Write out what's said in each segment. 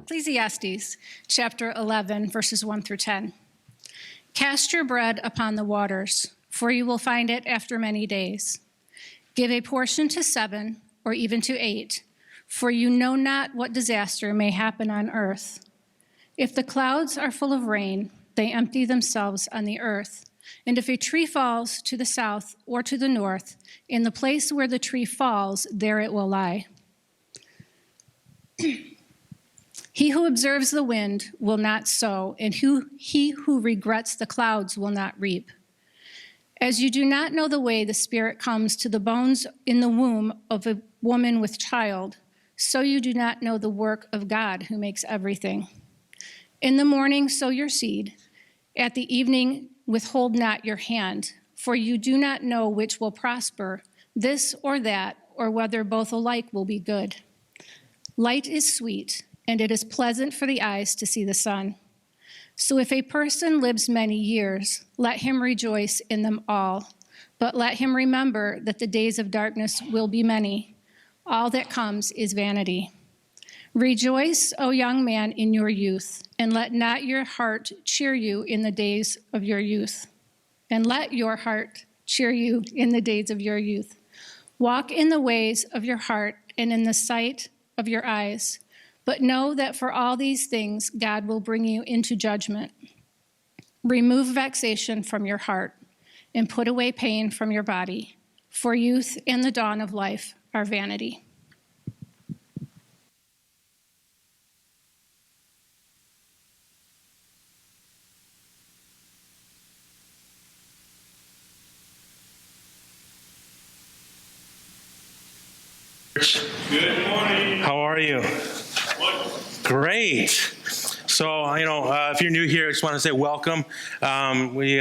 Ecclesiastes chapter 11, verses 1 through 10. Cast your bread upon the waters, for you will find it after many days. Give a portion to 7, or even to 8, for you know not what disaster may happen on earth. If the clouds are full of rain, they empty themselves on the earth. And if a tree falls to the south or to the north, in the place where the tree falls, there it will lie. He who observes the wind will not sow, and he who regrets the clouds will not reap. As you do not know the way the Spirit comes to the bones in the womb of a woman with child, so you do not know the work of God who makes everything. In the morning sow your seed, at the evening withhold not your hand, for you do not know which will prosper, this or that, or whether both alike will be good. Light is sweet, and it is pleasant for the eyes to see the sun. So if a person lives many years, let him rejoice in them all. But let him remember that the days of darkness will be many. All that comes is vanity. Rejoice, O young man, in your youth, and let not your heart cheer you in the days of your youth. And let your heart cheer you in the days of your youth. Walk in the ways of your heart and in the sight of your eyes. But know that for all these things, God will bring you into judgment. Remove vexation from your heart and put away pain from your body, for youth and the dawn of life are vanity. Good morning. How are you? Great. So, if you're new here, I just want to say welcome. We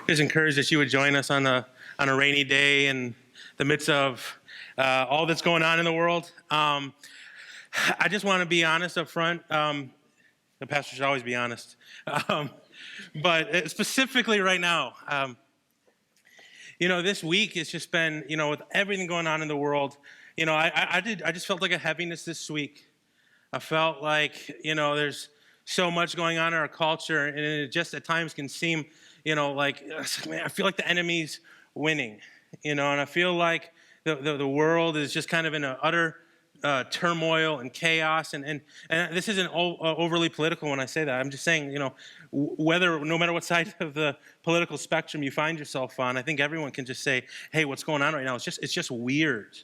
just encourage that you would join us on a rainy day in the midst of all that's going on in the world. I just want to be honest up front. The pastor should always be honest. But specifically right now, this week it's just been, with everything going on in the world, I just felt like a heaviness this week. I felt like, there's so much going on in our culture, and it just at times can seem, like, man, I feel like the enemy's winning, and I feel like the world is just kind of in an utter turmoil and chaos, and this isn't overly political when I say that. I'm just saying, no matter what side of the political spectrum you find yourself on, I think everyone can just say, hey, what's going on right now? It's just weird.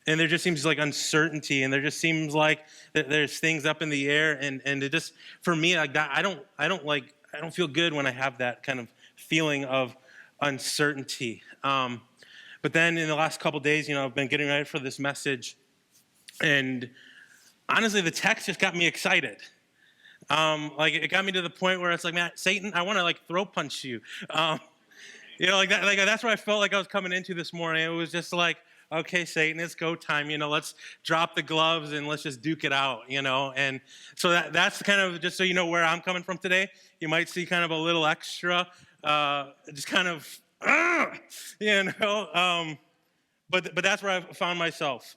And there just seems like uncertainty, and there just seems like there's things up in the air, and it just, for me, like that, I don't feel good when I have that kind of feeling of uncertainty. But then in the last couple of days, I've been getting ready for this message, and honestly, the text just got me excited. It got me to the point where it's like, man, Satan, I want to throat punch you. That's where I felt like I was coming into this morning. It was just like, okay, Satan, it's go time. Let's drop the gloves and let's just duke it out, And so that's kind of, just so you know where I'm coming from today. You might see kind of a little extra, just kind of, but that's where I found myself.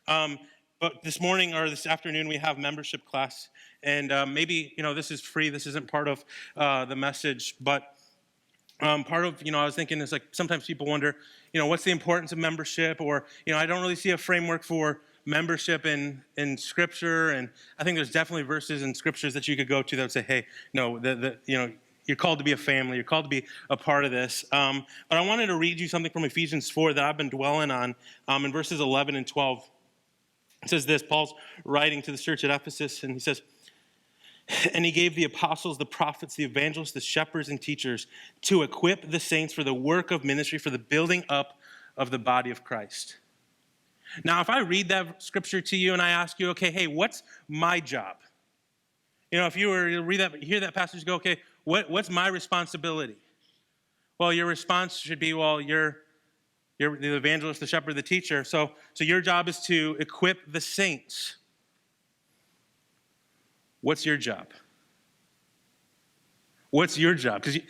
But this morning or this afternoon, we have membership class. And maybe, this is free. This isn't part of the message, but part of, I was thinking is like sometimes people wonder, what's the importance of membership? Or, I don't really see a framework for membership in Scripture. And I think there's definitely verses in Scriptures that you could go to that would say, hey, no, you're called to be a family. You're called to be a part of this. But I wanted to read you something from Ephesians 4 that I've been dwelling on in verses 11 and 12. It says this, Paul's writing to the church at Ephesus, and he says, and he gave the apostles, the prophets, the evangelists, the shepherds, and teachers to equip the saints for the work of ministry, for the building up of the body of Christ. Now, if I read that scripture to you and I ask you, okay, hey, what's my job? If you were to hear that passage, go, okay, what's my responsibility? Well, your response should be, well, you're the evangelist, the shepherd, the teacher. So your job is to equip the saints. What's your job? What's your job? Because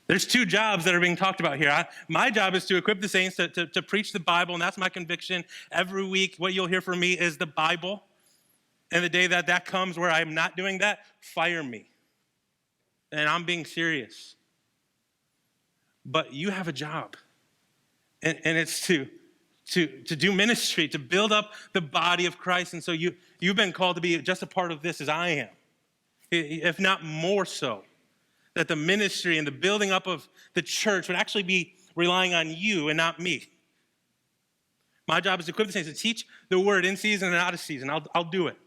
there's two jobs that are being talked about here. My job is to equip the saints to preach the Bible, and that's my conviction. Every week, what you'll hear from me is the Bible. And the day that that comes where I'm not doing that, fire me. And I'm being serious. But you have a job. And it's to do ministry, to build up the body of Christ. And so you've been called to be just a part of this as I am, if not more so. That the ministry and the building up of the church would actually be relying on you and not me. My job is to equip the saints to teach the word in season and out of season. I'll do it.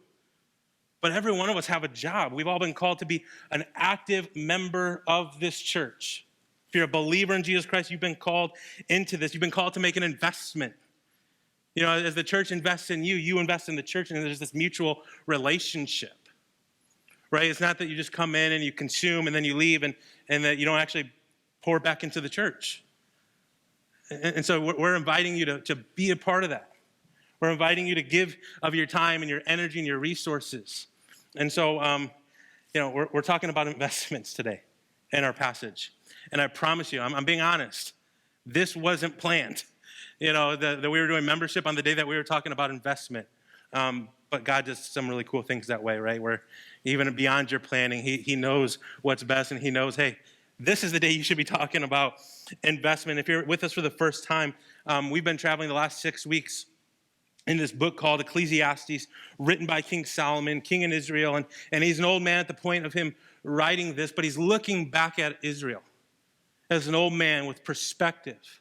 But every one of us have a job. We've all been called to be an active member of this church. If you're a believer in Jesus Christ, you've been called into this. You've been called to make an investment. You know, as the church invests in you, you invest in the church, and there's this mutual relationship. Right? It's not that you just come in and you consume and then you leave and that you don't actually pour back into the church. And so we're inviting you to be a part of that. We're inviting you to give of your time and your energy and your resources. And so, we're talking about investments today in our passage. And I promise you, I'm being honest, this wasn't planned. You know, that we were doing membership on the day that we were talking about investment. But God does some really cool things that way, right? Where even beyond your planning, he knows what's best, and he knows, hey, this is the day you should be talking about investment. If you're with us for the first time, we've been traveling the last 6 weeks in this book called Ecclesiastes, written by King Solomon, king in Israel. And he's an old man at the point of him writing this, but he's looking back at Israel as an old man with perspective.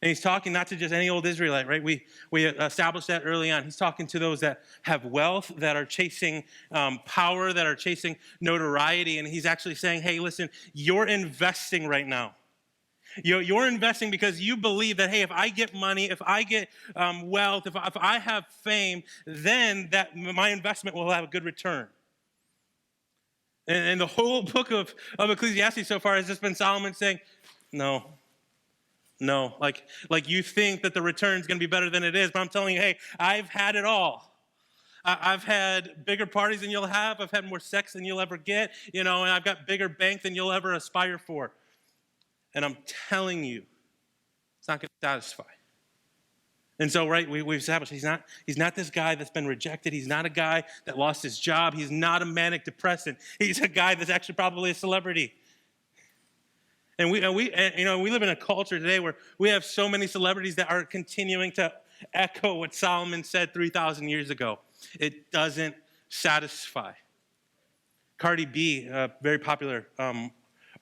And he's talking not to just any old Israelite, right? We established that early on. He's talking to those that have wealth, that are chasing power, that are chasing notoriety. And he's actually saying, hey, listen, you're investing right now. You're investing because you believe that, hey, if I get money, if I get wealth, if I have fame, then that my investment will have a good return. And the whole book of Ecclesiastes so far has just been Solomon saying, no, like you think that the return is going to be better than it is, but I'm telling you, hey, I've had it all. I've had bigger parties than you'll have. I've had more sex than you'll ever get, and I've got bigger bank than you'll ever aspire for. And I'm telling you, it's not going to satisfy. And so, right, we've established he's not this guy that's been rejected. He's not a guy that lost his job. He's not a manic depressant. He's a guy that's actually probably a celebrity. And we live in a culture today where we have so many celebrities that are continuing to echo what Solomon said 3,000 years ago. It doesn't satisfy. Cardi B, a very popular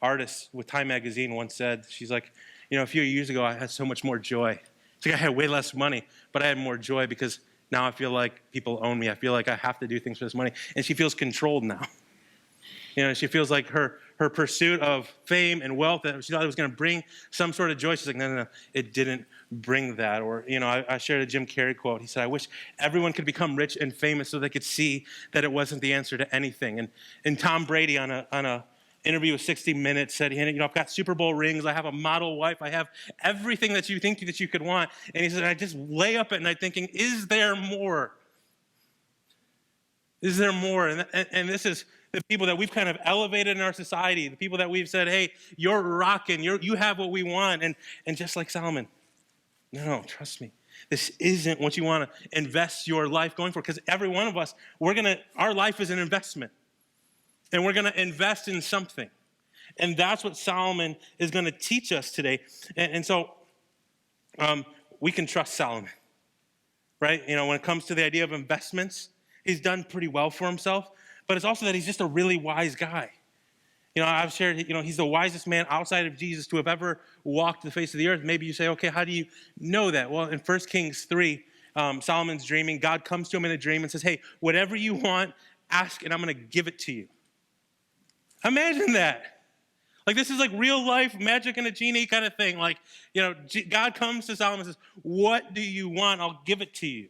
artist with Time magazine, once said, she's like, a few years ago I had so much more joy. It's like I had way less money, but I had more joy because now I feel like people own me. I feel like I have to do things for this money. And she feels controlled now. She feels like her pursuit of fame and wealth that she thought it was going to bring some sort of joy. She's like, no, it didn't bring that. Or, I shared a Jim Carrey quote. He said, I wish everyone could become rich and famous so they could see that it wasn't the answer to anything. And Tom Brady on a interview with 60 Minutes said, I've got Super Bowl rings. I have a model wife. I have everything that you think that you could want. And he said, I just lay up at night thinking, is there more? Is there more? And this is the people that we've kind of elevated in our society, the people that we've said, hey, you're rocking, you have what we want. And just like Solomon, no, trust me. This isn't what you want to invest your life going for, because every one of us, our life is an investment. And we're going to invest in something. And that's what Solomon is going to teach us today. And so we can trust Solomon, right? When it comes to the idea of investments, he's done pretty well for himself. But it's also that he's just a really wise guy. I've shared, he's the wisest man outside of Jesus to have ever walked the face of the earth. Maybe you say, okay, how do you know that? Well, in 1 Kings 3, Solomon's dreaming. God comes to him in a dream and says, hey, whatever you want, ask, and I'm going to give it to you. Imagine that. Like, this is like real life magic and a genie kind of thing. Like, God comes to Solomon and says, what do you want? I'll give it to you.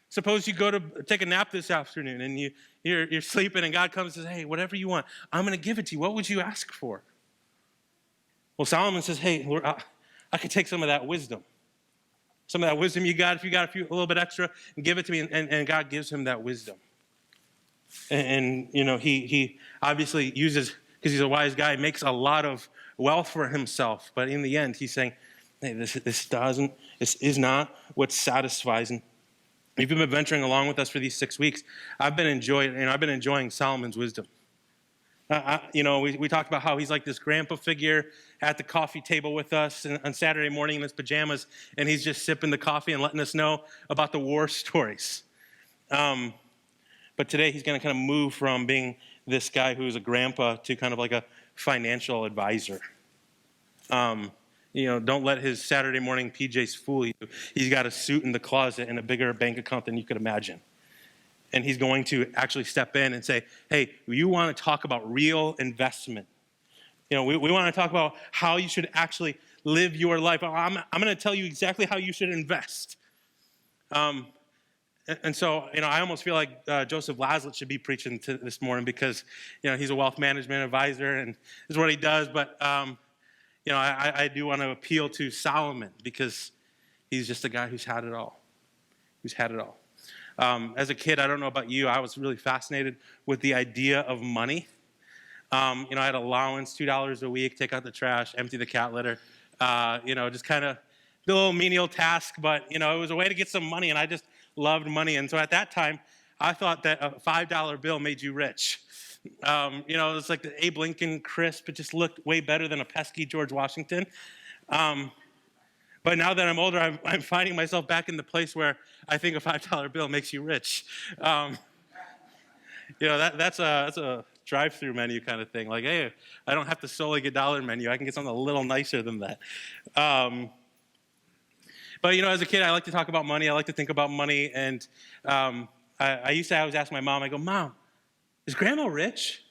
Suppose you go to take a nap this afternoon and you're sleeping and God comes and says, hey, whatever you want, I'm going to give it to you. What would you ask for? Well, Solomon says, hey, Lord, I could take some of that wisdom. Some of that wisdom you got, if you got a little bit extra, and give it to me. And God gives him that wisdom. And he obviously uses, because he's a wise guy, makes a lot of wealth for himself. But in the end, he's saying, hey, this is not what satisfies. If you've been venturing along with us for these 6 weeks, I've been enjoying Solomon's wisdom. We talked about how he's like this grandpa figure at the coffee table with us on Saturday morning in his pajamas, and he's just sipping the coffee and letting us know about the war stories. But today he's going to kind of move from being this guy who's a grandpa to kind of like a financial advisor. Don't let his Saturday morning PJs fool you. He's got a suit in the closet and a bigger bank account than you could imagine. And he's going to actually step in and say, hey, you want to talk about real investment. We want to talk about how you should actually live your life. I'm going to tell you exactly how you should invest. And so, I almost feel like Joseph Laslett should be preaching this morning because, he's a wealth management advisor and this is what he does. But, I do want to appeal to Solomon because he's just a guy who's had it all. As a kid, I don't know about you, I was really fascinated with the idea of money. I had allowance, $2 a week, take out the trash, empty the cat litter, just kind of the little menial task. But, it was a way to get some money, and I just loved money. And so at that time, I thought that a $5 bill made you rich. It was like the Abe Lincoln crisp. It just looked way better than a pesky George Washington. But now that I'm older, I'm finding myself back in the place where I think a $5 bill makes you rich. That's a drive-through menu kind of thing. Like, hey, I don't have to solely get dollar menu. I can get something a little nicer than that. But, as a kid, I like to talk about money. I like to think about money. And I used to always ask my mom, I go, Mom, is Grandma rich?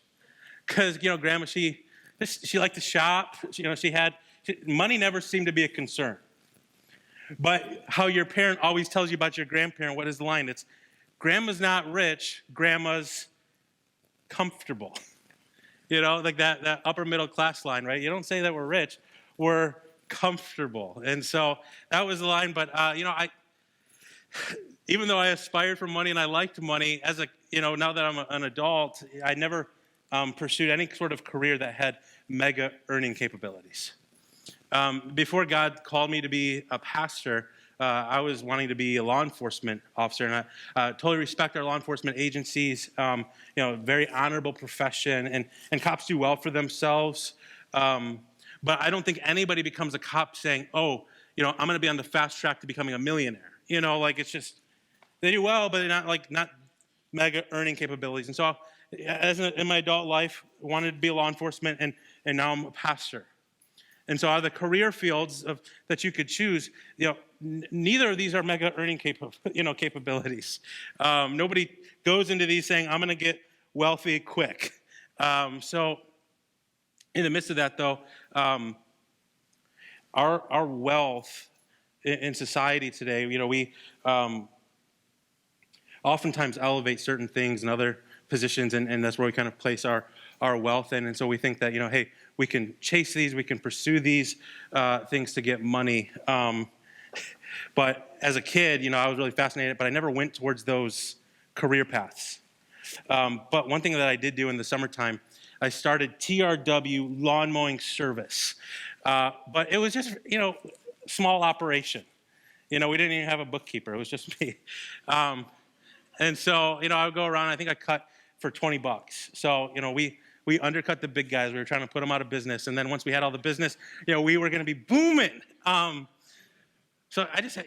Because, Grandma, she liked to shop. Money never seemed to be a concern. But how your parent always tells you about your grandparent, what is the line? It's, Grandma's not rich, Grandma's comfortable. Like that upper middle class line, right? You don't say that we're rich, we're comfortable. And so that was the line. But, even though I aspired for money and I liked money, now that I'm an adult, I never pursued any sort of career that had mega earning capabilities. Before God called me to be a pastor, I was wanting to be a law enforcement officer, and I totally respect our law enforcement agencies. Very honorable profession, and cops do well for themselves. But I don't think anybody becomes a cop saying, "Oh, I'm going to be on the fast track to becoming a millionaire." It's just they do well, but they're not mega earning capabilities. And so, in my adult life, I wanted to be a law enforcement, and now I'm a pastor. And so out of the career fields that you could choose, neither of these are mega earning capabilities. Nobody goes into these saying, I'm going to get wealthy quick. So in the midst of that, though, our wealth in society today, we oftentimes elevate certain things and other positions, and that's where we kind of place our wealth in. And so we think that, hey, we can chase these, we can pursue these things to get money. But as a kid, I was really fascinated, but I never went towards those career paths. But one thing that I did do in the summertime, I started TRW lawn mowing service. But it was just, small operation. We didn't even have a bookkeeper. It was just me. And so, I would go around, I think I cut for $20. So, we undercut the big guys. We were trying to put them out of business. And then once we had all the business, we were going to be booming. So I just,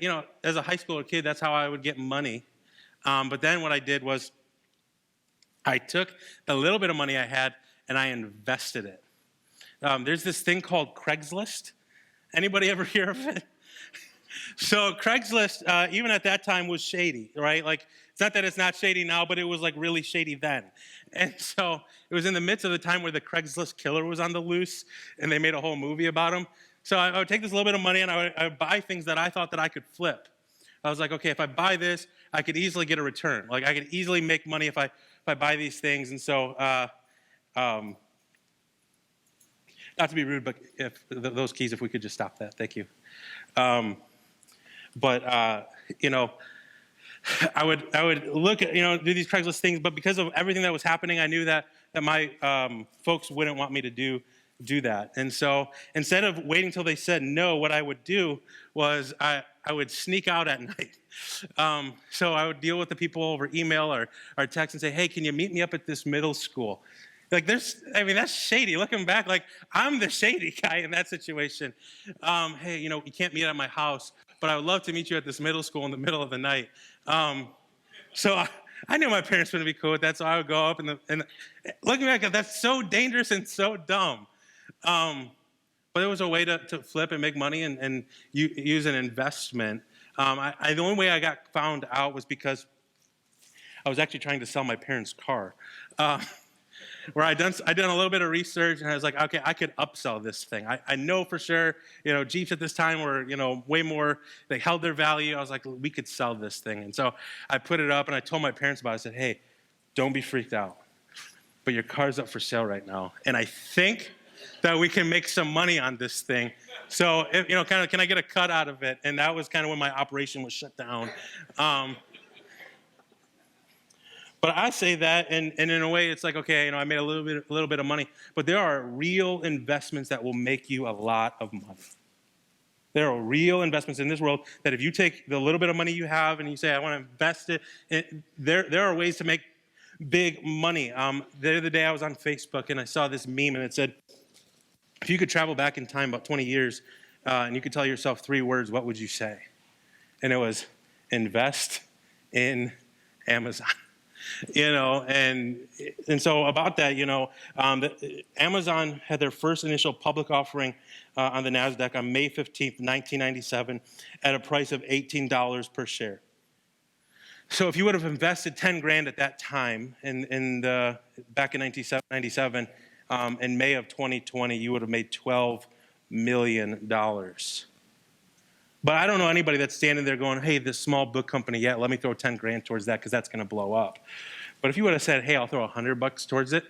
as a high schooler kid, that's how I would get money. But then what I did was I took the little bit of money I had and I invested it. There's this thing called Craigslist. Anybody ever hear of it? So Craigslist, even at that time, was shady, right? It's not that it's not shady now, but it was really shady then. And so it was in the midst of the time where the Craigslist killer was on the loose, and they made a whole movie about him. So I would take this little bit of money, and I would buy things that I thought that I could flip. I was like, okay, if I buy this, I could easily get a return. I could easily make money if I buy these things. And so, not to be rude, but if those keys, if we could just stop that, thank you. I would look at, do these Craigslist things, but because of everything that was happening, I knew that my folks wouldn't want me to do that. And so instead of waiting till they said no, what I would do was I would sneak out at night. So I would deal with the people over email or text and say, hey, can you meet me up at this middle school? Like that's shady. Looking back, like I'm the shady guy in that situation. Hey, you can't meet at my house, but I would love to meet you at this middle school in the middle of the night. So I knew my parents wouldn't be cool with that, so I would go up and looking back, that's so dangerous and so dumb. But it was a way to flip and make money and use an investment. The only way I got found out was because I was actually trying to sell my parents' car. Where I did a little bit of research, and I was like, okay, I could upsell this thing. I know for sure, Jeeps at this time were, way more, they held their value. I was like, we could sell this thing. And so I put it up, and I told my parents about it. I said, hey, don't be freaked out, but your car's up for sale right now. And I think that we can make some money on this thing. So, can I get a cut out of it? And that was kind of when my operation was shut down. But I say that, and in a way, it's like, okay, I made a little bit of money. But there are real investments that will make you a lot of money. There are real investments in this world that if you take the little bit of money you have and you say, I want to invest it, there are ways to make big money. The other day I was on Facebook and I saw this meme and it said, if you could travel back in time about 20 years and you could tell yourself 3 words, what would you say? And it was invest in Amazon. And so about that, Amazon had their first initial public offering on the NASDAQ on May 15th, 1997 at a price of $18 per share. So if you would have invested 10 grand at that time back in 1997, in May of 2020, you would have made $12 million. But I don't know anybody that's standing there going, hey, this small book company, let me throw 10 grand towards that because that's going to blow up. But if you would have said, hey, I'll throw $100 towards it,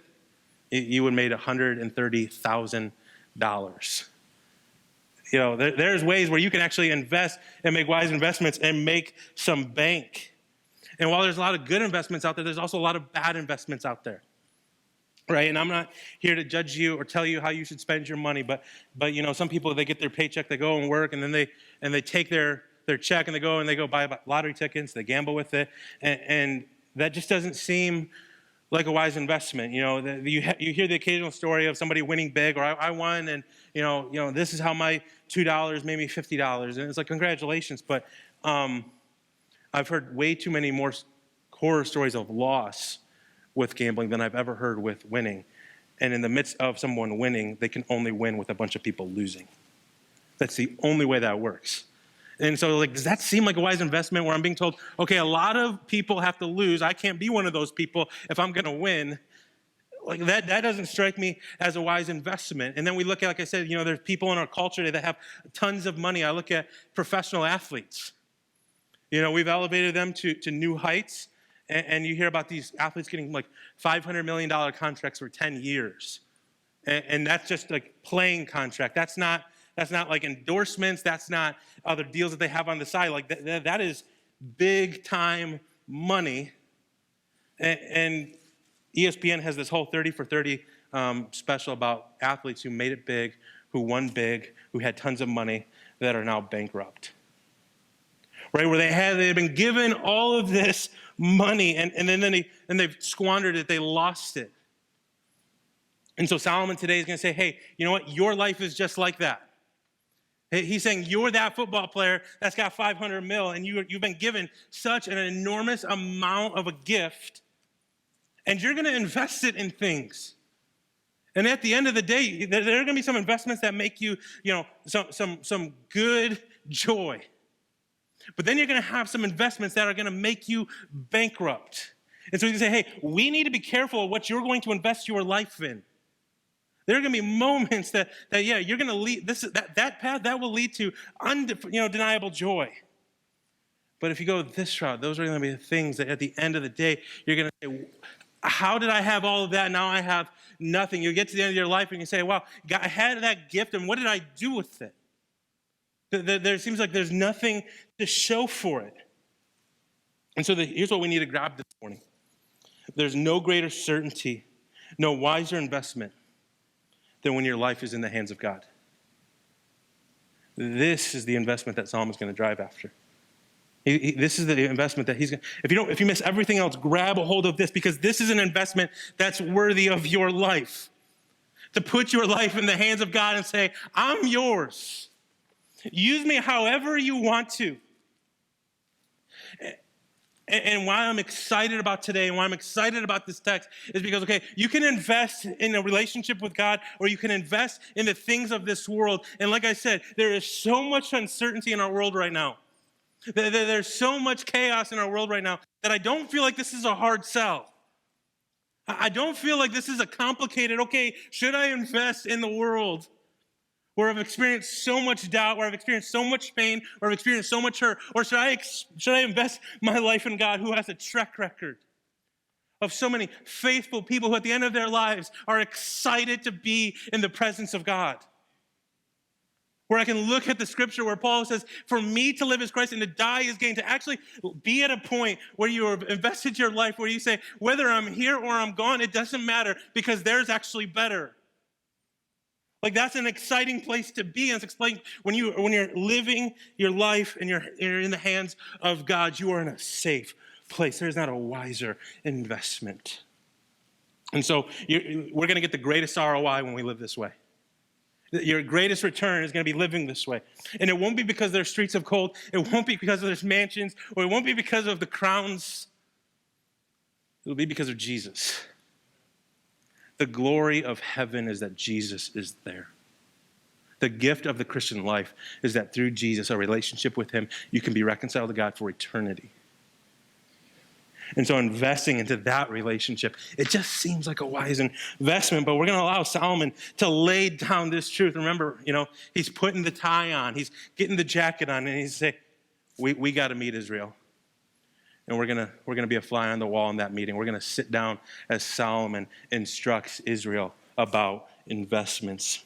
you would have made $130,000. There's ways where you can actually invest and make wise investments and make some bank. And while there's a lot of good investments out there, there's also a lot of bad investments out there. Right, and I'm not here to judge you or tell you how you should spend your money, but some people, they get their paycheck, they go and work, and then they take their check and they go buy lottery tickets, they gamble with it, and that just doesn't seem like a wise investment. You hear the occasional story of somebody winning big, or I won, and this is how my $2 made me $50, and it's like congratulations, but I've heard way too many more horror stories of loss with gambling than I've ever heard with winning. And in the midst of someone winning, they can only win with a bunch of people losing. That's the only way that works. And so, does that seem like a wise investment where I'm being told, okay, a lot of people have to lose. I can't be one of those people if I'm going to win. That doesn't strike me as a wise investment. And then we look at, like I said, there's people in our culture today that have tons of money. I look at professional athletes. We've elevated them to new heights. And you hear about these athletes getting like $500 million contracts for 10 years. And that's just like playing contract. That's not like endorsements. That's not other deals that they have on the side. Like that is big time money. And ESPN has this whole 30 for 30 special about athletes who made it big, who won big, who had tons of money that are now bankrupt. Right, where they've been given all of this money, and then they've squandered it, they lost it. And so Solomon today is going to say, hey, you know what? Your life is just like that. He's saying you're that football player that's got 500 mil, and you've been given such an enormous amount of a gift, and you're going to invest it in things. And at the end of the day, there are going to be some investments that make you, some good joy. But then you're going to have some investments that are going to make you bankrupt. And so you can say, hey, we need to be careful of what you're going to invest your life in. There are going to be moments that you're going to lead that path that will lead to undeniable joy. But if you go this route, those are going to be the things that at the end of the day, you're going to say, how did I have all of that? Now I have nothing. You get to the end of your life and you say, wow, I had that gift, and what did I do with it? There seems like there's nothing to show for it. And so here's what we need to grab this morning. There's no greater certainty, no wiser investment than when your life is in the hands of God. This is the investment that Solomon is going to drive after. This is the investment that he's going to, if you miss everything else, grab a hold of this, because this is an investment that's worthy of your life. To put your life in the hands of God and say, I'm yours. Use me however you want to. And why I'm excited about today and why I'm excited about this text is because, okay, you can invest in a relationship with God, or you can invest in the things of this world. And like I said, there is so much uncertainty in our world right now. There's so much chaos in our world right now that I don't feel like this is a hard sell. I don't feel like this is a complicated, okay, should I invest in the world where I've experienced so much doubt, where I've experienced so much pain, where I've experienced so much hurt, or should I invest my life in God, who has a track record of so many faithful people who at the end of their lives are excited to be in the presence of God? Where I can look at the scripture where Paul says, for me to live is Christ and to die is gain. To actually be at a point where you have invested your life, where you say, whether I'm here or I'm gone, it doesn't matter, because there's actually better. Like, that's an exciting place to be. And it's explained when you're living your life and you're in the hands of God, you are in a safe place. There's not a wiser investment. And so we're going to get the greatest ROI when we live this way. Your greatest return is going to be living this way. And it won't be because there's streets of gold. It won't be because there's mansions, or it won't be because of the crowns. It'll be because of Jesus. The glory of heaven is that Jesus is there. The gift of the Christian life is that through Jesus, a relationship with him, you can be reconciled to God for eternity. And so investing into that relationship, it just seems like a wise investment, but we're going to allow Solomon to lay down this truth. Remember, he's putting the tie on, he's getting the jacket on, and he's saying, we got to meet Israel. And we're gonna be a fly on the wall in that meeting. We're gonna sit down as Solomon instructs Israel about investments.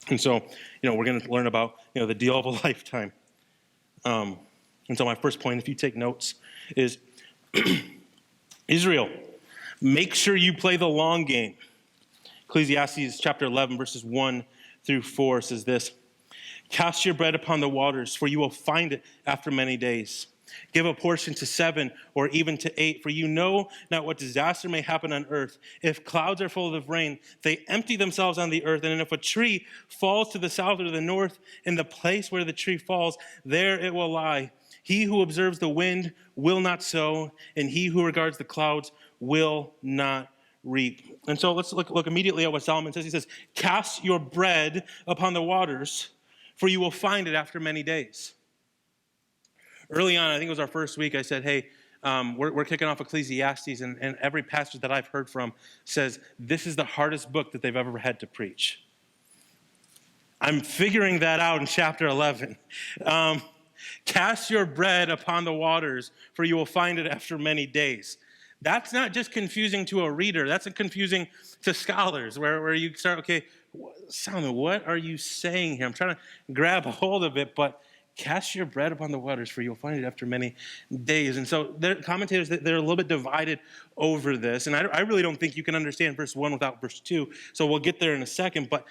And so, we're gonna learn about the deal of a lifetime. And so my first point, if you take notes, is Israel, make sure you play the long game. Ecclesiastes chapter 11, verses 1-4 says this: cast your bread upon the waters, for you will find it after many days. Give a portion to 7 or even to 8, for you know not what disaster may happen on earth. If clouds are full of rain, they empty themselves on the earth. And if a tree falls to the south or the north, in the place where the tree falls, there it will lie. He who observes the wind will not sow, and he who regards the clouds will not reap. And so let's look immediately at what Solomon says. He says, cast your bread upon the waters, for you will find it after many days. Early on, I think it was our first week, I said, hey, we're kicking off Ecclesiastes, and every pastor that I've heard from says this is the hardest book that they've ever had to preach. I'm figuring that out in chapter 11. Cast your bread upon the waters, for you will find it after many days. That's not just confusing to a reader. That's confusing to scholars, where you start, okay, Solomon, what are you saying here? I'm trying to grab a hold of it, but cast your bread upon the waters, for you'll find it after many days. And so commentators, they're a little bit divided over this. And I really don't think you can understand verse 1 without verse 2. So we'll get there in a second. But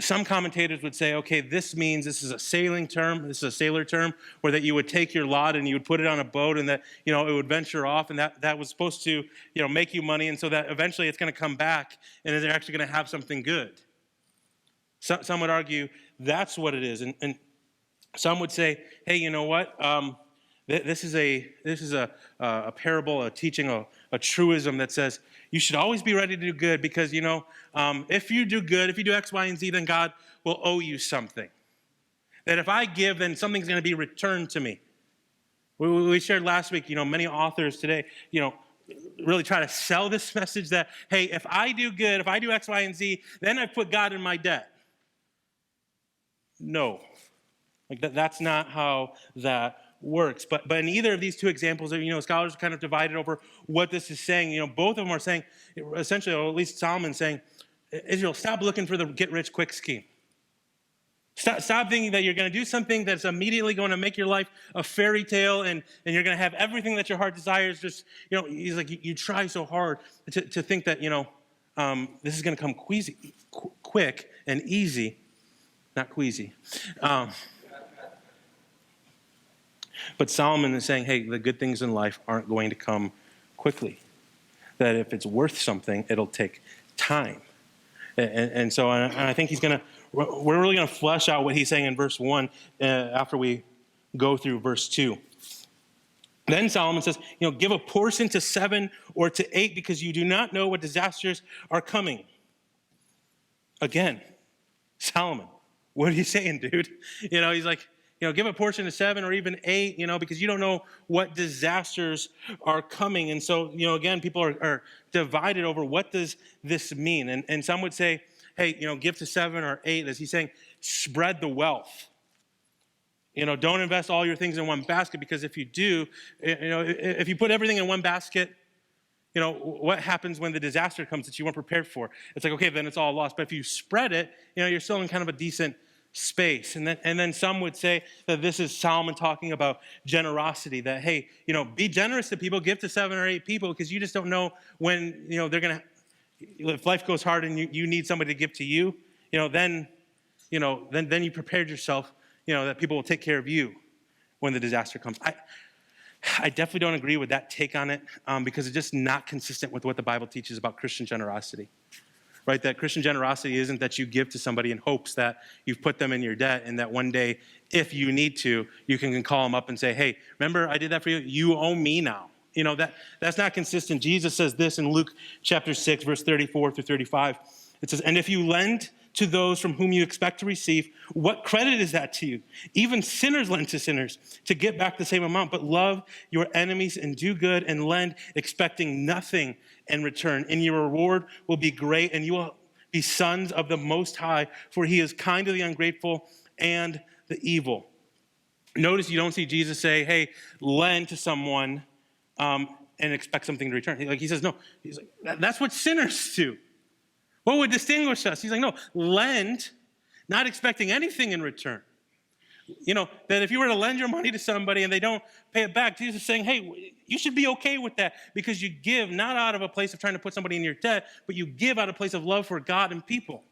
some commentators would say, okay, this means this is a sailing term. This is a sailor term, where that you would take your lot and you would put it on a boat, and that, it would venture off, and that was supposed to, make you money. And so that eventually it's going to come back, and they're actually going to have something good. Some would argue that's what it is. And some would say, hey, you know what? This is a parable, a teaching, a truism that says you should always be ready to do good, because, if you do good, if you do X, Y, and Z, then God will owe you something. That if I give, then something's going to be returned to me. We shared last week, many authors today, really try to sell this message that, hey, if I do good, if I do X, Y, and Z, then I've put God in my debt. No. That's not how that works. But in either of these two examples, scholars are kind of divided over what this is saying. Both of them are saying, essentially, or at least Solomon's saying, Israel, stop looking for the get-rich-quick scheme. Stop thinking that you're going to do something that's immediately going to make your life a fairy tale, and you're going to have everything that your heart desires. Just, he's like, you try so hard to think that, this is going to come quick and easy. not queasy. But Solomon is saying, hey, the good things in life aren't going to come quickly. That if it's worth something, it'll take time. And so I think we're really going to flesh out what he's saying in verse 1 after we go through verse 2. Then Solomon says, give a portion to 7 or to 8 because you do not know what disasters are coming. Again, Solomon, what are you saying, dude? He's like, give a portion to 7 or even 8, because you don't know what disasters are coming. And so, again, people are divided over what does this mean. And some would say, hey, give to 7 or 8. As he's saying, spread the wealth. Don't invest all your things in one basket, because if you do, if you put everything in one basket, what happens when the disaster comes that you weren't prepared for? It's like, okay, then it's all lost. But if you spread it, you're still in kind of a decent space. And then some would say that this is Solomon talking about generosity, that, hey, be generous to people, give to 7 or 8 people, because you just don't know when, they're going to, if life goes hard and you need somebody to give to you, then you prepared yourself, that people will take care of you when the disaster comes. I definitely don't agree with that take on it, because it's just not consistent with what the Bible teaches about Christian generosity, right? That Christian generosity isn't that you give to somebody in hopes that you've put them in your debt and that one day, if you need to, you can call them up and say, hey, remember I did that for you? You owe me now. That's not consistent. Jesus says this in Luke chapter 6, verse 34 through 35. It says, and if you lend to those from whom you expect to receive, what credit is that to you? Even sinners lend to sinners to get back the same amount, but love your enemies and do good and lend, expecting nothing in return. And your reward will be great, and you will be sons of the Most High, for he is kind to the ungrateful and the evil. Notice you don't see Jesus say, hey, lend to someone and expect something to return. He says, no. He's like, that's what sinners do. What would distinguish us? He's like, no, lend, not expecting anything in return. That if you were to lend your money to somebody and they don't pay it back, Jesus is saying, hey, you should be okay with that, because you give not out of a place of trying to put somebody in your debt, but you give out of a place of love for God and people.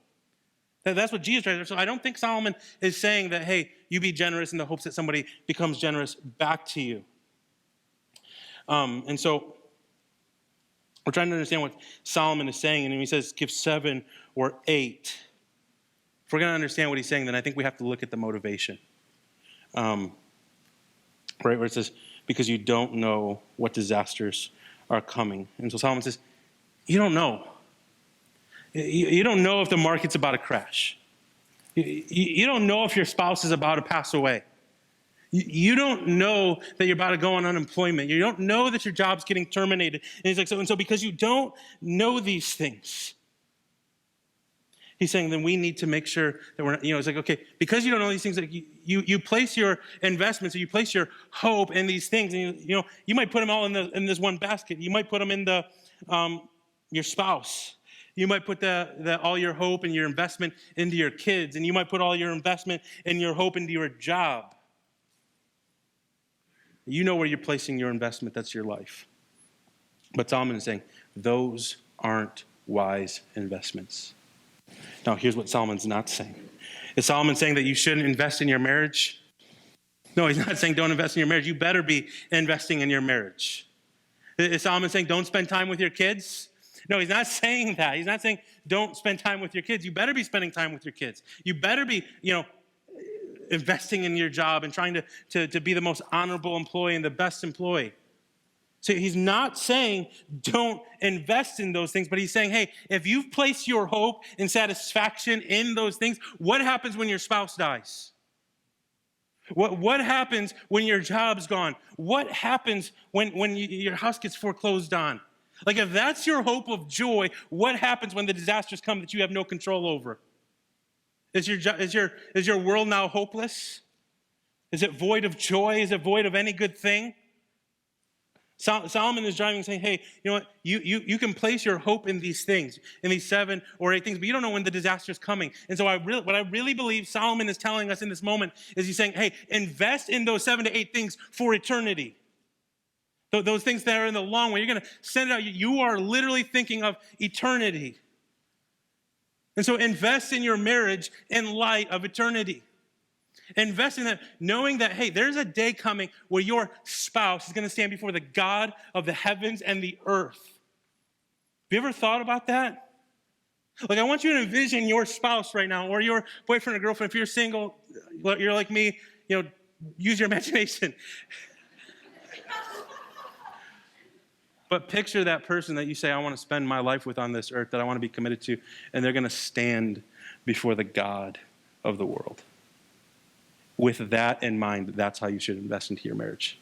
That's what Jesus tries to do. So I don't think Solomon is saying that, hey, you be generous in the hopes that somebody becomes generous back to you. And so we're trying to understand what Solomon is saying, and when he says give 7 or 8, if we're going to understand what he's saying, then I think we have to look at the motivation. Right, where it says, because you don't know what disasters are coming. And so Solomon says, you don't know. You don't know if the market's about to crash. You don't know if your spouse is about to pass away. You don't know that you're about to go on unemployment. You don't know that your job's getting terminated. And he's like, so because you don't know these things, he's saying then we need to make sure that we're not, it's like, okay, because you don't know these things, like you place your investments, or you place your hope in these things, and you might put them all in this one basket. You might put them in your spouse. You might put all your hope and your investment into your kids, and you might put all your investment and your hope into your job. You know where you're placing your investment. That's your life. But Solomon is saying, those aren't wise investments. Now, here's what Solomon's not saying. Is Solomon saying that you shouldn't invest in your marriage? No, he's not saying don't invest in your marriage. You better be investing in your marriage. Is Solomon saying don't spend time with your kids? No, he's not saying that. He's not saying don't spend time with your kids. You better be spending time with your kids. You better be, investing in your job and trying to be the most honorable employee and the best employee. So he's not saying don't invest in those things, but he's saying, hey, if you've placed your hope and satisfaction in those things, what happens when your spouse dies? What happens when your job's gone? What happens when your house gets foreclosed on? Like, if that's your hope of joy, what happens when the disasters come that you have no control over? Is your world now hopeless? Is it void of joy? Is it void of any good thing? Solomon is driving, saying, hey, you know what? You can place your hope in these things, in these 7 or 8 things, but you don't know when the disaster is coming. And so what I really believe Solomon is telling us in this moment is he's saying, hey, invest in those 7 to 8 things for eternity. Those things that are in the long way. You're going to send it out. You are literally thinking of eternity. And so invest in your marriage in light of eternity. Invest in that, knowing that, hey, there's a day coming where your spouse is going to stand before the God of the heavens and the earth. Have you ever thought about that? Like, I want you to envision your spouse right now, or your boyfriend or girlfriend. If you're single, you're like me, use your imagination. But picture that person that you say, I want to spend my life with on this earth, that I want to be committed to, and they're going to stand before the God of the world. With that in mind, that's how you should invest into your marriage.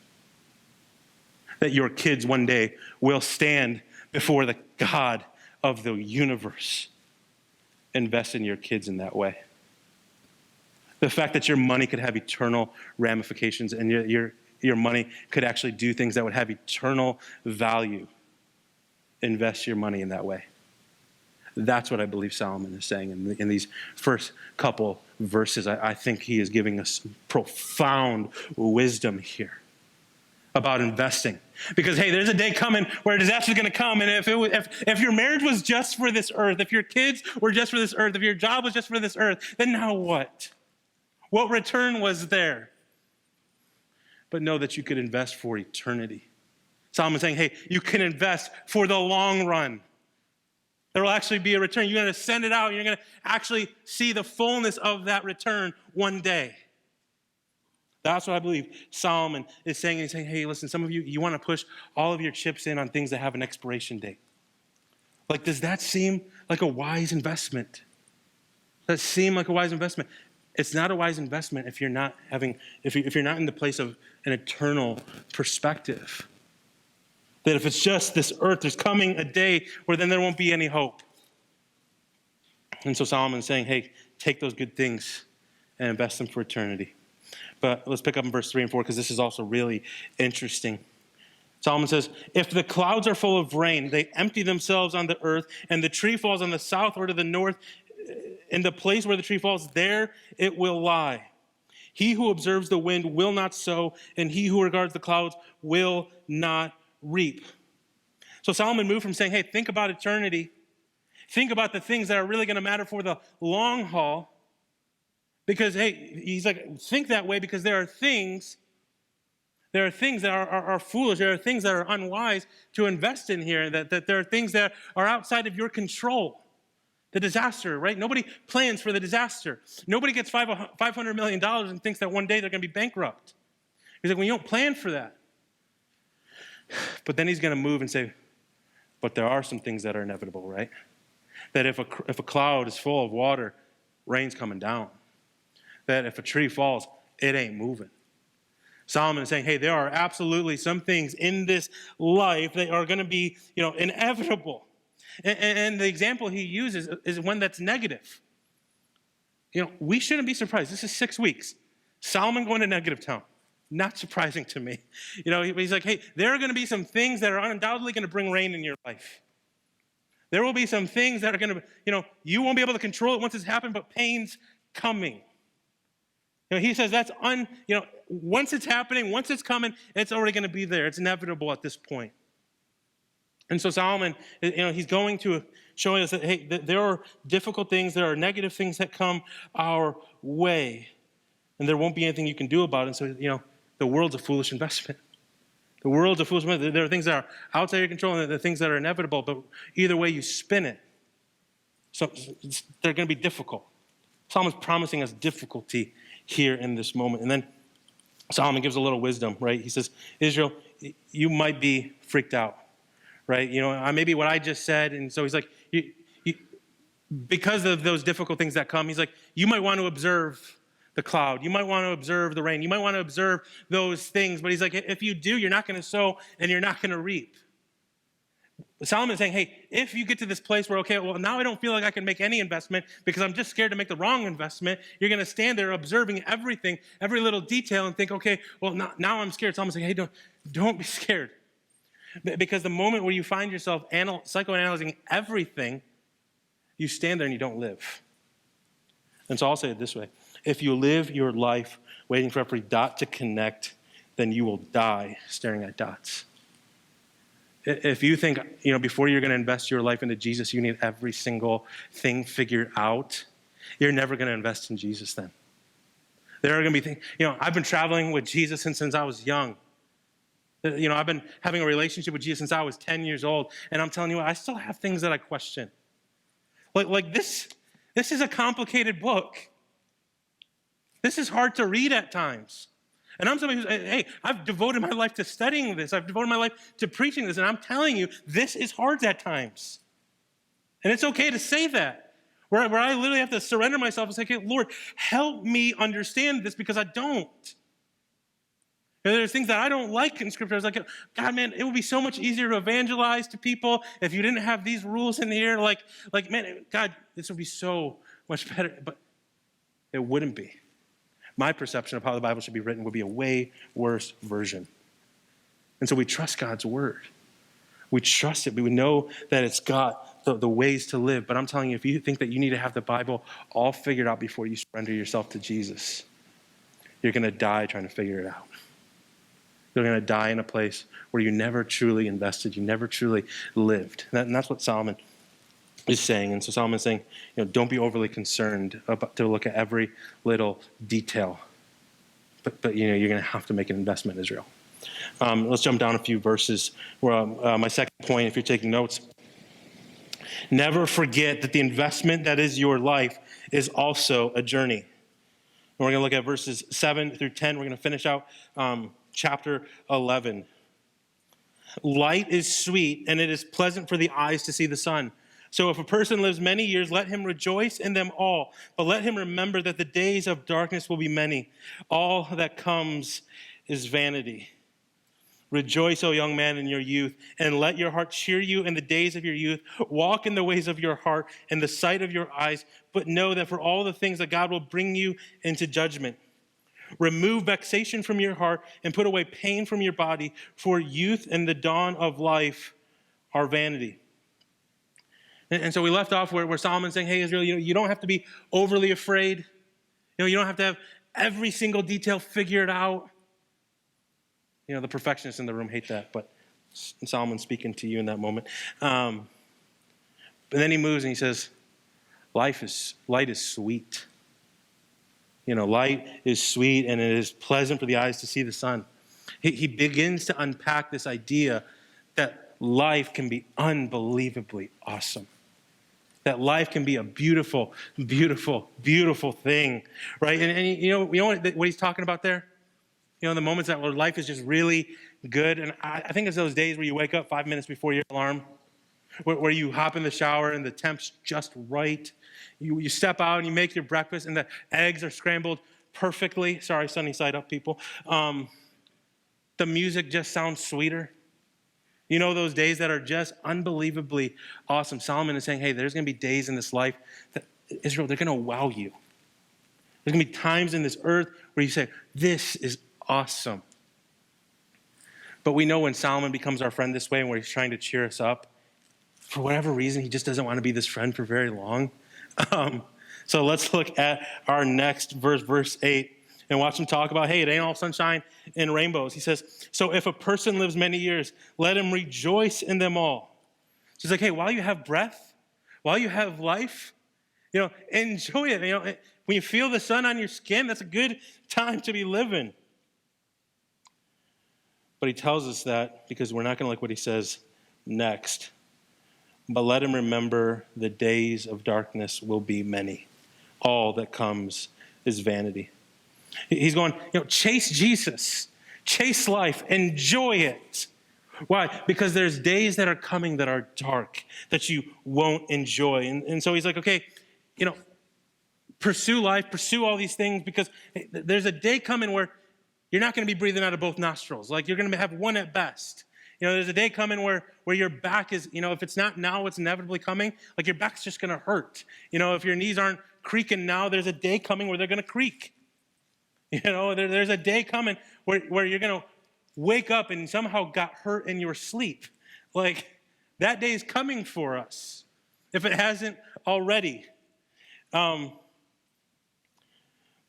That your kids one day will stand before the God of the universe. Invest in your kids in that way. The fact that your money could have eternal ramifications, and your money could actually do things that would have eternal value. Invest your money in that way. That's what I believe Solomon is saying in these first couple verses. I think he is giving us profound wisdom here about investing. Because, hey, there's a day coming where a disaster is going to come. And if your marriage was just for this earth, if your kids were just for this earth, if your job was just for this earth, then now what? What return was there? But know that you could invest for eternity. Solomon's saying, hey, you can invest for the long run. There will actually be a return. You're going to send it out. And you're going to actually see the fullness of that return one day. That's what I believe Solomon is saying. He's saying, hey, listen, some of you want to push all of your chips in on things that have an expiration date. Like, does that seem like a wise investment? Does that seem like a wise investment? It's not a wise investment if you're not if you're not in the place of an eternal perspective. That if it's just this earth, there's coming a day where then there won't be any hope. And so Solomon's saying, hey, take those good things and invest them for eternity. But let's pick up in verse 3 and 4, because this is also really interesting. Solomon says, if the clouds are full of rain, they empty themselves on the earth, and the tree falls on the south or to the north, in the place where the tree falls, there it will lie. He who observes the wind will not sow, and he who regards the clouds will not reap. So Solomon moved from saying, hey, think about eternity. Think about the things that are really going to matter for the long haul. Because, hey, he's like, think that way because there are things that are foolish. There are things that are unwise to invest in here. That there are things that are outside of your control. The disaster, right? Nobody plans for the disaster. Nobody gets $500 million and thinks that one day they're going to be bankrupt. He's like, well, you don't plan for that. But then he's going to move and say, but there are some things that are inevitable, right? That if a cloud is full of water, rain's coming down. That if a tree falls, it ain't moving. Solomon is saying, hey, there are absolutely some things in this life that are going to be, inevitable. And the example he uses is one that's negative. We shouldn't be surprised. This is 6 weeks. Solomon going to negative town. Not surprising to me. He's like, hey, there are going to be some things that are undoubtedly going to bring rain in your life. There will be some things that are going to, you won't be able to control it once it's happened, but pain's coming. He says that's once it's happening, once it's coming, it's already going to be there. It's inevitable at this point. And so Solomon, he's going to show us that, hey, there are difficult things, there are negative things that come our way, and there won't be anything you can do about it. And so, the world's a foolish investment. The world's a foolish investment. There are things that are outside your control, and there are things that are inevitable, but either way you spin it, so they're going to be difficult. Solomon's promising us difficulty here in this moment. And then Solomon gives a little wisdom, right? He says, Israel, you might be freaked out, right? Maybe what I just said. And so he's like, because of those difficult things that come, he's like, you might want to observe the cloud. You might want to observe the rain. You might want to observe those things. But he's like, if you do, you're not going to sow and you're not going to reap. Solomon is saying, hey, if you get to this place where, okay, well, now I don't feel like I can make any investment because I'm just scared to make the wrong investment, you're going to stand there observing everything, every little detail, and think, okay, well, now I'm scared. Solomon's saying, hey, don't be scared. Because the moment where you find yourself psychoanalyzing everything, you stand there and you don't live. And so I'll say it this way. If you live your life waiting for every dot to connect, then you will die staring at dots. If you think, before you're going to invest your life into Jesus, you need every single thing figured out, you're never going to invest in Jesus then. There are going to be things, I've been traveling with Jesus since I was young. I've been having a relationship with Jesus since I was 10 years old. And I'm telling you what, I still have things that I question. Like this is a complicated book. This is hard to read at times. And I'm somebody who's, hey, I've devoted my life to studying this. I've devoted my life to preaching this. And I'm telling you, this is hard at times. And it's okay to say that. Where I literally have to surrender myself and say, okay, Lord, help me understand this because I don't. There's things that I don't like in Scripture. I was like, God, man, it would be so much easier to evangelize to people if you didn't have these rules in here. Like, man, God, this would be so much better. But it wouldn't be. My perception of how the Bible should be written would be a way worse version. And so we trust God's word. We trust it. We would know that it's got the ways to live. But I'm telling you, if you think that you need to have the Bible all figured out before you surrender yourself to Jesus, you're going to die trying to figure it out. You're going to die in a place where you never truly invested. You never truly lived. And that's what Solomon is saying. And so Solomon's saying, don't be overly concerned to look at every little detail. But you're going to have to make an investment in Israel. Let's jump down a few verses. My second point, if you're taking notes, never forget that the investment that is your life is also a journey. And we're going to look at verses 7 through 10. We're going to finish out chapter 11. Light is sweet, and it is pleasant for the eyes to see the sun. So if a person lives many years, let him rejoice in them all. But let him remember that the days of darkness will be many. All that comes is vanity. Rejoice, O young man, in your youth, and let your heart cheer you in the days of your youth. Walk in the ways of your heart, in the sight of your eyes, but know that for all the things that God will bring you into judgment. Remove vexation from your heart and put away pain from your body, for youth and the dawn of life are vanity. And so we left off where Solomon's saying, hey, Israel, you don't have to be overly afraid. You don't have to have every single detail figured out. The perfectionists in the room hate that, but Solomon's speaking to you in that moment. But then he moves and he says, light is sweet. Light is sweet and it is pleasant for the eyes to see the sun. He begins to unpack this idea that life can be unbelievably awesome. That life can be a beautiful, beautiful, beautiful thing, right? And you know what he's talking about there? The moments that where life is just really good. And I think it's those days where you wake up 5 minutes before your alarm, where you hop in the shower and the temp's just right. You step out and you make your breakfast and the eggs are scrambled perfectly. Sorry, sunny side up, people. The music just sounds sweeter. Those days that are just unbelievably awesome. Solomon is saying, hey, there's going to be days in this life that, Israel, they're going to wow you. There's going to be times in this earth where you say, this is awesome. But we know when Solomon becomes our friend this way and where he's trying to cheer us up, for whatever reason, he just doesn't want to be this friend for very long. So let's look at our next verse 8, and watch him talk about, hey, it ain't all sunshine and rainbows. He says, so if a person lives many years, let him rejoice in them all. So he's like, hey, while you have breath, while you have life, enjoy it. When you feel the sun on your skin, that's a good time to be living. But he tells us that because we're not going to like what he says next. But let him remember the days of darkness will be many. All that comes is vanity. He's going, chase Jesus. Chase life. Enjoy it. Why? Because there's days that are coming that are dark, that you won't enjoy. And so he's like, okay, pursue life, pursue all these things, because there's a day coming where you're not going to be breathing out of both nostrils. Like, you're going to have one at best. There's a day coming where your back is, if it's not now, it's inevitably coming. Like, your back's just going to hurt. If your knees aren't creaking now, there's a day coming where they're going to creak. There's a day coming where you're going to wake up and somehow got hurt in your sleep. Like, that day is coming for us, if it hasn't already. But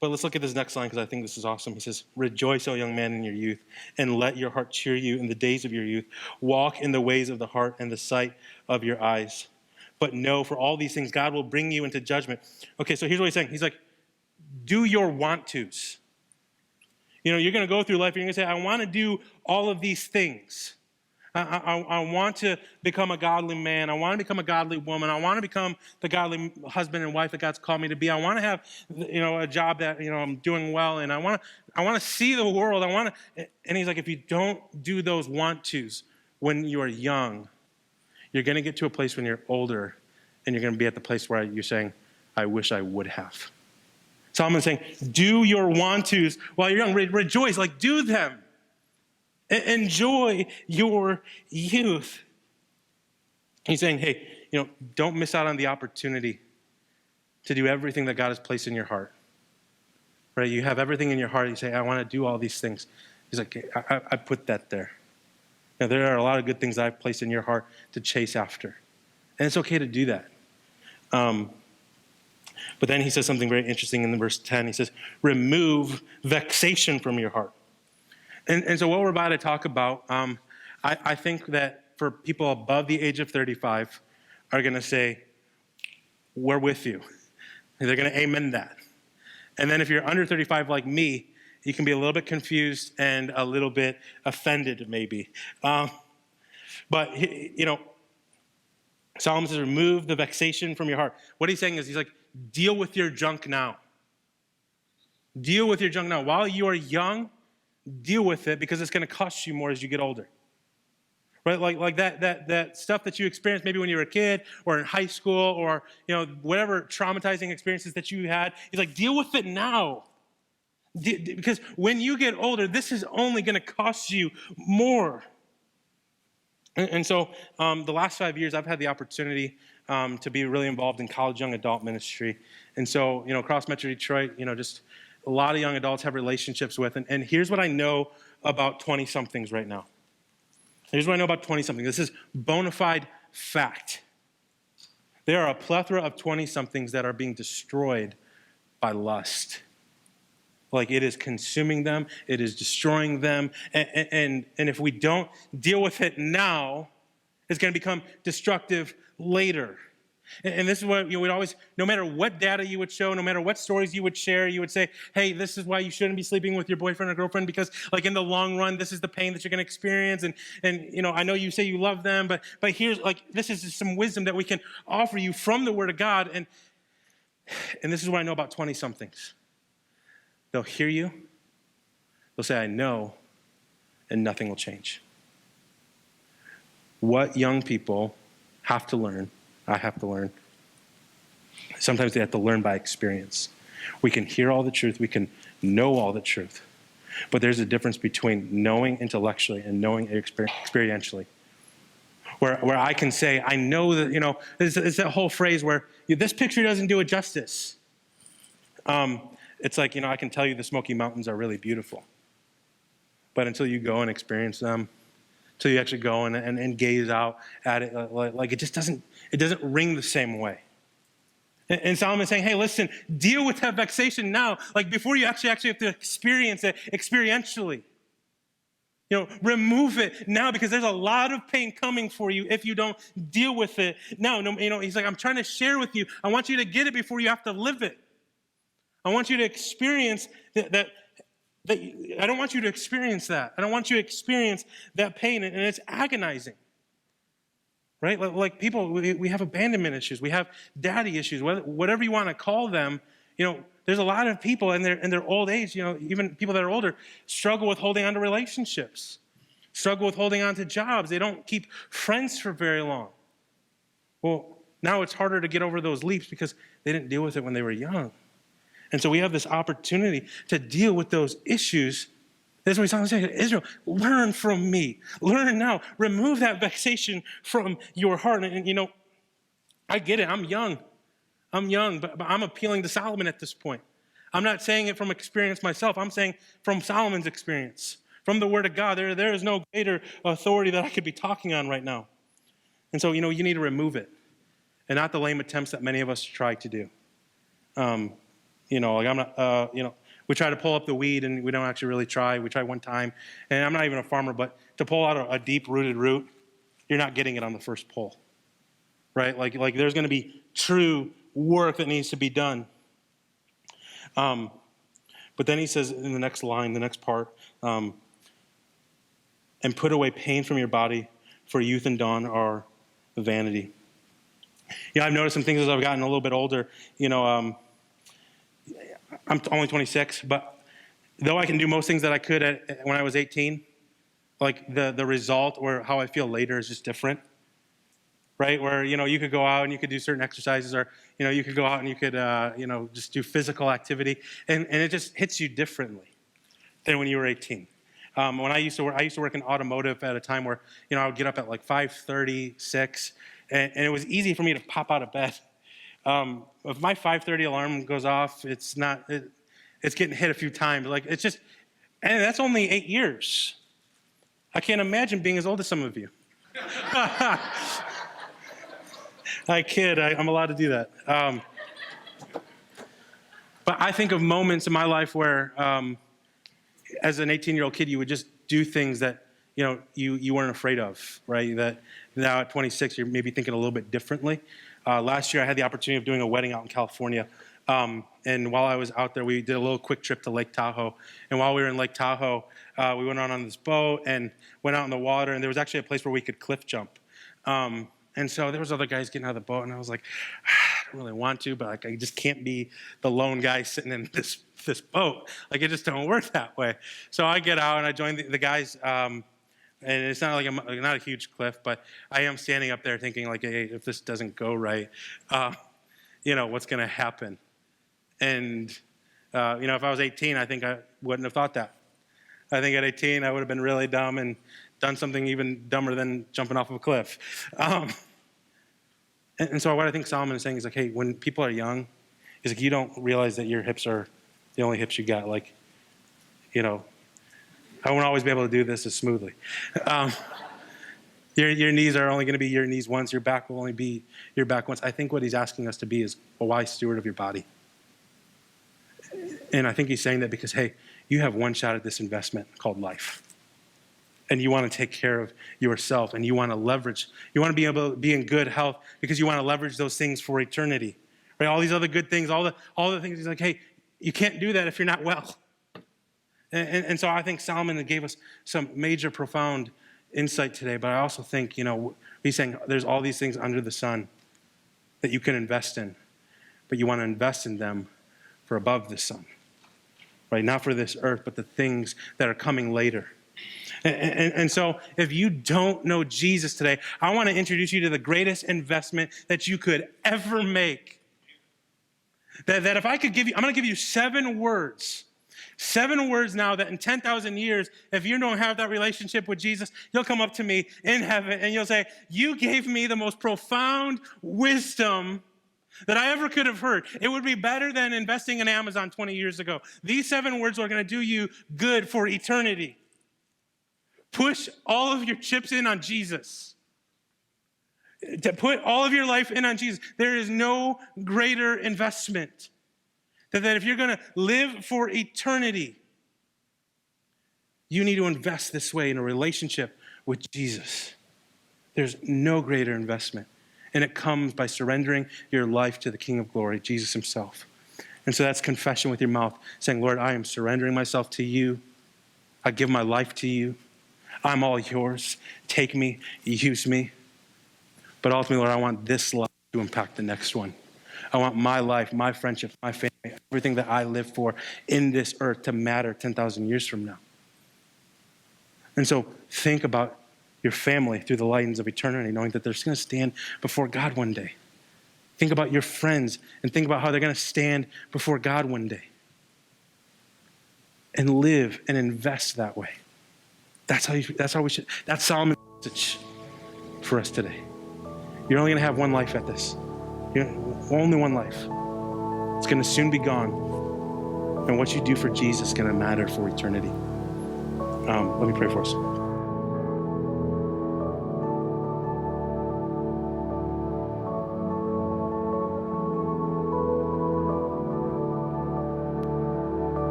But let's look at this next line because I think this is awesome. He says, rejoice, O young man, in your youth, and let your heart cheer you in the days of your youth. Walk in the ways of the heart and the sight of your eyes. But know, for all these things, God will bring you into judgment. Okay, so here's what he's saying. He's like, do your want-tos. You know, you're going to go through life and you're going to say, I want to do all of these things. I want to become a godly man. I want to become a godly woman. I want to become the godly husband and wife that God's called me to be. I want to have, a job that, I'm doing well. And I want to see the world. And he's like, if you don't do those want-tos when you are young, you're going to get to a place when you're older and you're going to be at the place where you're saying, I wish I would have. Solomon's saying, do your want-tos while you're young. Rejoice, do them. Enjoy your youth. He's saying, hey, don't miss out on the opportunity to do everything that God has placed in your heart. Right? You have everything in your heart. You say, I want to do all these things. He's like, I put that there. Now, there are a lot of good things I've placed in your heart to chase after. And it's okay to do that. But then he says something very interesting in verse 10. He says, remove vexation from your heart. And so what we're about to talk about, I think that for people above the age of 35 are going to say, we're with you. They're going to amen that. And then if you're under 35 like me, you can be a little bit confused and a little bit offended maybe. But, Solomon says, remove the vexation from your heart. What he's saying is, he's like, deal with your junk now. Deal with your junk now. While you are young, deal with it because it's going to cost you more as you get older. Right? Like that stuff that you experienced maybe when you were a kid or in high school or, whatever traumatizing experiences that you had. He's like, deal with it now. Because when you get older, this is only going to cost you more. And so the last 5 years, I've had the opportunity to be really involved in college young adult ministry. And so, across Metro Detroit, just a lot of young adults have relationships with. And here's what I know about 20-somethings right now. Here's what I know about 20-somethings. This is bona fide fact. There are a plethora of 20-somethings that are being destroyed by lust. Like it is consuming them. It is destroying them. And if we don't deal with it now, it's going to become destructive later. And this is what we'd always, no matter what data you would show, no matter what stories you would share, you would say, hey, this is why you shouldn't be sleeping with your boyfriend or girlfriend because in the long run, this is the pain that you're going to experience. And I know you say you love them, but here's this is just some wisdom that we can offer you from the Word of God. And this is what I know about 20-somethings. They'll hear you. They'll say, I know, and nothing will change. What young people have to learn, I have to learn. Sometimes they have to learn by experience. We can hear all the truth. We can know all the truth. But there's a difference between knowing intellectually and knowing experientially. Where I can say, I know that, it's that whole phrase where this picture doesn't do it justice. It's like, I can tell you the Smoky Mountains are really beautiful. But until you go and experience them, until you actually go and gaze out at it, it just doesn't ring the same way. And Solomon's saying, hey, listen, deal with that vexation now, before you actually have to experience it experientially. Remove it now because there's a lot of pain coming for you if you don't deal with it now. He's like, I'm trying to share with you. I want you to get it before you have to live it. I want you to experience that I don't want you to experience that. I don't want you to experience that pain, and it's agonizing. Right? Like people, we have abandonment issues. We have daddy issues, whatever you want to call them. There's a lot of people in their old age, even people that are older, struggle with holding on to relationships, struggle with holding on to jobs. They don't keep friends for very long. Well, now it's harder to get over those leaps because they didn't deal with it when they were young. And so we have this opportunity to deal with those issues. That's what he's saying. Israel, learn from me. Learn now. Remove that vexation from your heart. And I get it. I'm young, but I'm appealing to Solomon at this point. I'm not saying it from experience myself. I'm saying from Solomon's experience, from the Word of God. There is no greater authority that I could be talking on right now. And so, you need to remove it and not the lame attempts that many of us try to do. Like I'm not, we try to pull up the weed and we don't actually really try. We tried one time, and I'm not even a farmer, but to pull out a deep-rooted root, you're not getting it on the first pull, right? Like there's going to be true work that needs to be done. But then he says in the next line, the next part, and put away pain from your body, for youth and dawn are vanity. I've noticed some things as I've gotten a little bit older. I'm only 26, but though I can do most things that I could when I was 18, like the result or how I feel later is just different, right? Where, you could go out and you could do certain exercises, or, you could go out and you could, just do physical activity, and it just hits you differently than when you were 18. When I used to work in automotive at a time where, I would get up at like 5:30, 6, and it was easy for me to pop out of bed. If my 5:30 alarm goes off, it's getting hit a few times. And that's only 8 years. I can't imagine being as old as some of you. I kid, I'm allowed to do that. But I think of moments in my life where, as an 18-year-old kid, you would just do things that, you weren't afraid of, right? That now at 26, you're maybe thinking a little bit differently. Last year, I had the opportunity of doing a wedding out in California. And while I was out there, we did a little quick trip to Lake Tahoe. And while we were in Lake Tahoe, we went on this boat and went out in the water. And there was actually a place where we could cliff jump. And so there was other guys getting out of the boat. And I was like, I don't really want to, but I just can't be the lone guy sitting in this boat. It just don't work that way. So I get out and I join the guys. And it's not not a huge cliff, but I am standing up there thinking hey, if this doesn't go right, what's going to happen? And, if I was 18, I think I wouldn't have thought that. I think at 18, I would have been really dumb and done something even dumber than jumping off of a cliff. And so what I think Solomon is saying is hey, when people are young, you don't realize that your hips are the only hips you got. I won't always be able to do this as smoothly. Your knees are only going to be your knees once. Your back will only be your back once. I think what he's asking us to be is a wise steward of your body. And I think he's saying that because, hey, you have one shot at this investment called life. And you want to take care of yourself, and you want to leverage. You want to be able to be in good health because you want to leverage those things for eternity. Right? All these other good things, all the things, he's like, hey, you can't do that if you're not well. And so I think Solomon gave us some major, profound insight today. But I also think, he's saying there's all these things under the sun that you can invest in. But you want to invest in them for above the sun. Right? Not for this earth, but the things that are coming later. And so if you don't know Jesus today, I want to introduce you to the greatest investment that you could ever make. That if I could give you, I'm going to give you 7 words. 7 words now that in 10,000 years, if you don't have that relationship with Jesus, you'll come up to me in heaven and you'll say, you gave me the most profound wisdom that I ever could have heard. It would be better than investing in Amazon 20 years ago. These 7 words are going to do you good for eternity. Push all of your chips in on Jesus. To put all of your life in on Jesus. There is no greater investment. That if you're going to live for eternity, you need to invest this way in a relationship with Jesus. There's no greater investment. And it comes by surrendering your life to the King of Glory, Jesus himself. And so that's confession with your mouth, saying, Lord, I am surrendering myself to you. I give my life to you. I'm all yours. Take me, use me. But ultimately, Lord, I want this life to impact the next one. I want my life, my friendship, my family, everything that I live for in this earth to matter 10,000 years from now. And so think about your family through the lens of eternity, knowing that they're just going to stand before God one day. Think about your friends and think about how they're going to stand before God one day. And live and invest that way. That's how we should. That's Solomon's message for us today. You're only going to have one life at this. Only one life. It's going to soon be gone. And what you do for Jesus is going to matter for eternity. Let me pray for us.